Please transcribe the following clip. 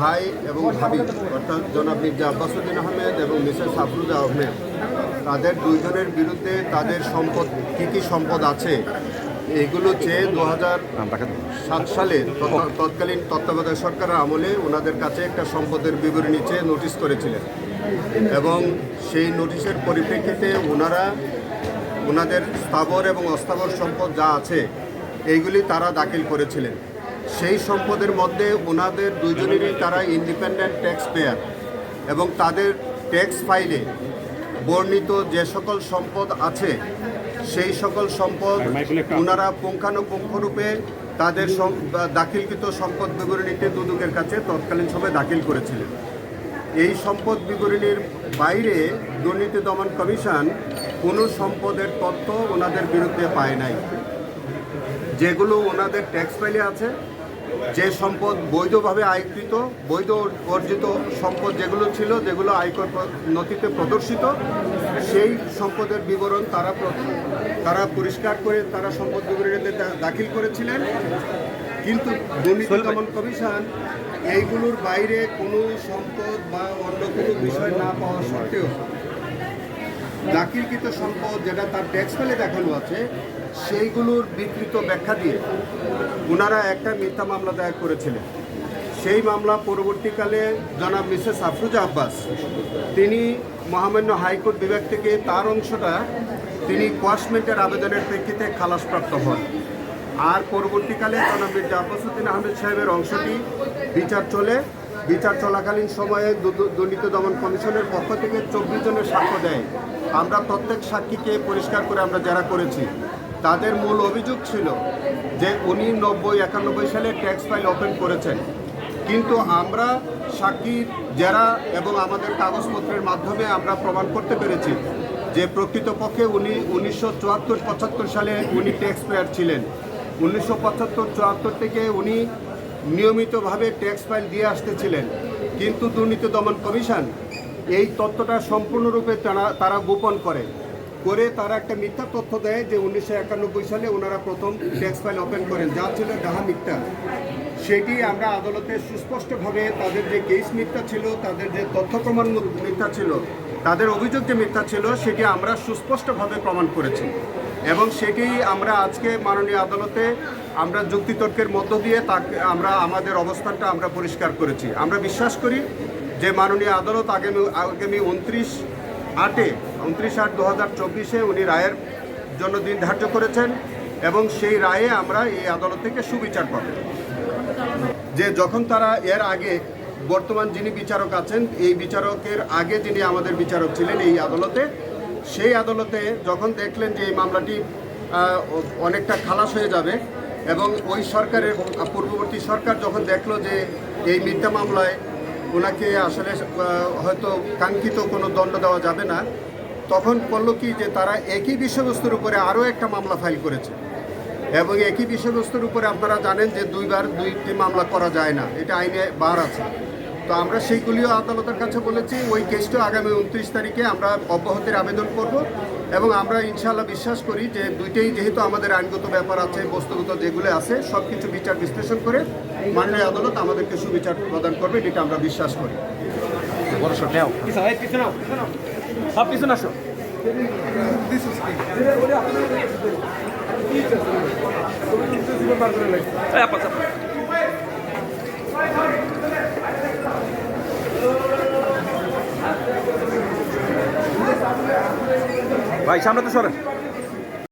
ভাই এবং ভাবি অর্থাৎ জনাব মির্জা আব্বাসউদ্দিন আহমেদ এবং মিসেস আফরুজা আহমেদ তাদের দুইজনের বিরুদ্ধে তাদের সম্পদ কী সম্পদ আছে এগুলো চেয়ে 2007 সালে তৎকালীন তত্ত্বাবধায়ক সরকারের আমলে ওনাদের কাছে একটা সম্পদের বিবরণী চেয়ে নোটিশ করেছিলেন এবং সেই নোটিশের পরিপ্রেক্ষিতে ওনাদের স্থাবর এবং অস্থাবর সম্পদ যা আছে এইগুলি তারা দাখিল করেছিলেন। সেই সম্পদের মধ্যে ওনাদের দুজনেরই তারা ইন্ডিপেন্ডেন্ট ট্যাক্স পেয়ার এবং তাদের ট্যাক্স ফাইলে বর্ণিত যে সকল সম্পদ আছে সেই সকল সম্পদ ওনারা পুঙ্খানুপুঙ্খরূপে তাদের দাখিলকৃত সম্পদ বিবরণীতে দুদকের কাছে তৎকালীন সময়ে দাখিল করেছিলেন। এই সম্পদ বিবরণীর বাইরে দুর্নীতি দমন কমিশন কোনো সম্পদের তথ্য ওনাদের বিরুদ্ধে পায় নাই। যেগুলো ওনাদের ট্যাক্স ফাইলে আছে, যে সম্পদ বৈধভাবে আয়কৃত বৈধ অর্জিত সম্পদ যেগুলো ছিল, যেগুলো আয়কর নথিতে প্রদর্শিত, সেই সম্পদের বিবরণ তারা পরিষ্কার করে তারা সম্পদ বিবরণীতে দাখিল করেছিলেন। কিন্তু দুর্নীতি দমন কমিশন এইগুলোর বাইরে কোনো সম্পদ বা অন্য কোনো বিষয় না পাওয়া সত্ত্বেও দাখিলকৃত সম্পদ যেটা তার ট্যাক্স ফাইলে দেখানো আছে সেইগুলোর বিকৃত ব্যাখ্যা দিয়ে ওনারা একটা মিথ্যা মামলা দায়ের করেছিলেন। সেই মামলা পরবর্তীকালে জনাব মিসেস আফরুজা আব্বাস তিনি মহামান্য হাইকোর্ট বিভাগ থেকে তার অংশটা তিনি কোয়াশমেন্টের আবেদনের প্রেক্ষিতে খালাসপ্রাপ্ত হন। আর পরবর্তীকালে জনাব মির্জা আব্বাসউদ্দিন আহমেদ সাহেবের অংশটি বিচার চলাকালীন সময়ে দুর্নীতি দমন কমিশনের পক্ষ থেকে 24 জনের সাক্ষ্য দেয়। আমরা প্রত্যেক সাক্ষীকে পরিষ্কার করে আমরা যারা করেছি তাদের মূল অভিযোগ ছিল যে উনি 90-91 সালে ট্যাক্স ফাইল ওপেন করেছেন, কিন্তু আমরা সাক্ষীর যারা এবং আমাদের কাগজপত্রের মাধ্যমে আমরা প্রমাণ করতে পেরেছি যে প্রকৃতপক্ষে উনি 1974-75 সালে উনি ট্যাক্স পেয়ার ছিলেন। 1975-74 থেকে উনি নিয়মিতভাবে ট্যাক্স ফাইল দিয়ে আসতেছিলেন, কিন্তু দুর্নীতি দমন কমিশন এই তথ্যটা সম্পূর্ণরূপে তারা গোপন করে তারা একটা মিথ্যা তথ্য দেয় যে 1991 সালে ওনারা প্রথম ট্যাক্স ফাইল ওপেন করেন, যা ছিল ডাহা মিথ্যা। সেটি আমরা আদালতে সুস্পষ্টভাবে তাদের যে কেস মিথ্যা ছিল, তাদের যে তথ্য প্রমাণ মিথ্যা ছিল, তাদের অভিযোগ যে মিথ্যা ছিল সেটি আমরা সুস্পষ্টভাবে প্রমাণ করেছি এবং সেটি আমরা আজকে মাননীয় আদালতে আমরা যুক্তিতর্কের মধ্য দিয়ে আমরা আমাদের অবস্থানটা আমরা পরিষ্কার করেছি। আমরা বিশ্বাস করি যে মাননীয় আদালত আগামী 29/8/2024 উনি রায়ের জন্য দিন ধার্য করেছেন এবং সেই রায়ে আমরা এই আদালত থেকে সুবিচার পাবো। যে যখন তারা এর আগে বর্তমান যিনি বিচারক আছেন, এই বিচারকের আগে যিনি আমাদের বিচারক ছিলেন এই আদালতে, সেই আদালতে যখন দেখলেন যে এই মামলাটি অনেকটা খালাস হয়ে যাবে এবং ওই সরকারের পূর্ববর্তী সরকার যখন দেখলো যে এই মিথ্যা মামলায় ওনাকে আসলে হয়তো কাঙ্ক্ষিত কোনো দণ্ড দেওয়া যাবে না, তখন করলো কি যে তারা একই বিষয়বস্তুর উপরে আরও একটা মামলা ফাইল করেছে এবং একই বিষয়বস্তুর উপরে আপনারা জানেন যে দুইটি মামলা করা যায় না, এটা আইনে বার আছে। তো আমরা সেইগুলিও আদালতের কাছে বলেছি ওই কেসটা আগামী 29 তারিখে আমরা অব্যাহতির আবেদন করব এবং আমরা ইনশাআল্লাহ বিশ্বাস করি যে দুইটাই যেহেতু আমাদের আইনগত ব্যাপার আছে, বস্তুগত যেগুলো আছে সব কিছু বিচার বিশ্লেষণ করে মাননীয় আদালত আমাদেরকে সুবিচার প্রদান করবে, এটা আমরা বিশ্বাস করি। ভাই সামনে তো সরেন।